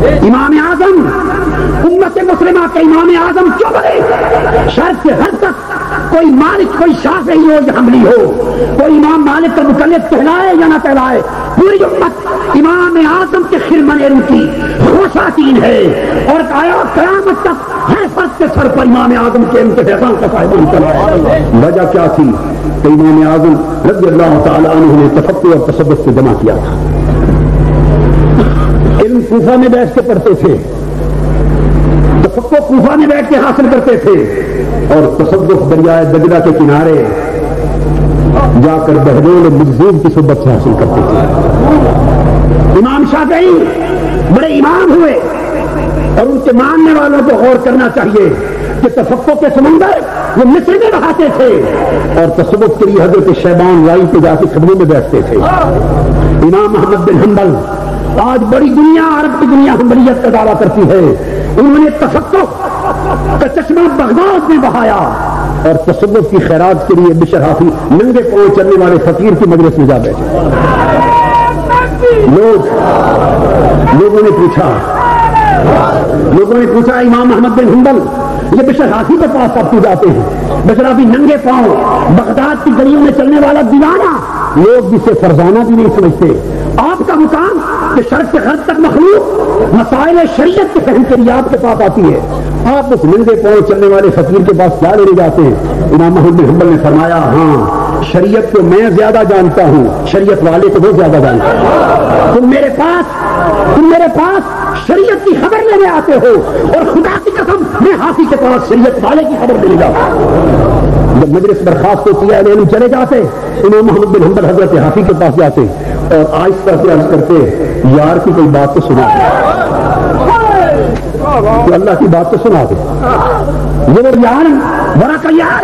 امام اعظم امت مسلمہ کے امام اعظم کیوں بنے؟ شرط سے ہر تک کوئی مالک کوئی شافعی ہو یا حنبلی ہو، کوئی امام مالک کا مقلد کہلائے یا نہ کہلائے، پوری امت امام اعظم کے خرمن رو کی خوشاتین ہے، اور آیا قیامت تک ہر فرد کے سر پر امام اعظم کے انتخاب کا صاحبان چلائے۔ وجہ کیا تھی کہ امام اعظم رضی اللہ تعالی عنہ نے تفکر اور تصوف کو جمع کیا تھا۔ علم کوفہ میں بیٹھ کے پڑھتے تھے، تفکر کوفہ میں بیٹھ کے حاصل کرتے تھے، اور تصوف دریائے دجلہ کے کنارے جا کر بہلول مجذوب کی صحبت سے حاصل کرتے تھے۔ امام شافعی بڑے امام ہوئے، اور ان کے ماننے والوں کو غور کرنا چاہیے کہ تفکر کے سمندر وہ مصر میں بہاتے تھے، اور تصوف کے لیے حضرت شیبان رائی کے جا کے خدموں میں بیٹھتے تھے۔ امام محمد بن حنبل، آج بڑی دنیا عرب کی دنیا حنبلیت کا دعویٰ کرتی ہے، انہوں نے تفکر کا چشمہ بغداد میں بہایا، اور تصوف کی خیرات کے لیے بشر حافی ننگے پاؤں چلنے والے فقیر کی مجلس میں جا بیٹھے۔ لوگوں نے پوچھا امام محمد بن حنبل یہ بشر حافی کے پاس کب جاتے ہیں؟ بشر حافی ننگے پاؤں بغداد کی گلیوں میں چلنے والا دیوانہ، لوگ جسے فرزانہ بھی نہیں سمجھتے۔ آپ کا مقام کہ شرط سے غرض تک مخلوق مسائل شریعت کے فہم کے لیے آپ کے پاس آتی ہے، آپ اس ننگے پاؤں چلنے والے فقیر کے پاس کیا لینے جاتے ہیں؟ امام محمد بن حنبل نے فرمایا ہاں شریعت کو میں زیادہ جانتا ہوں، شریعت والے کو وہ زیادہ جانتا ہوں۔ تم میرے پاس شریعت کی خبر لینے آتے ہو، اور خدا کی قسم میں حافی کے پاس شریعت والے کی خبر لینے جاتا ہوں۔ جب مجلس برخاست ہوتی ہے علم چلے جاتے، امام محمد بن حنبل حضرت حافی کے پاس جاتے اور آہستہ سے عرض کرتے یار کی کوئی بات تو سنا تو اللہ کی بات تو سنا دے۔ وہ یار بڑا کا یار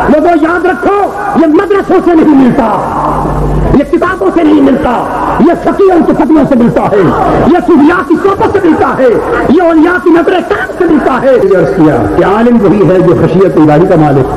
لوگوں یاد رکھو، یہ مدرسوں سے نہیں ملتا، یہ کتابوں سے نہیں ملتا، یہ فقیہوں کی فتویوں سے ملتا ہے، یہ صوفیاء کی صحبت سے ملتا ہے، یہ اولیاء کی نظر کام سے ملتا ہے۔ عرض کیا کہ عالم وہی ہے جو خشیت الہی کا مالک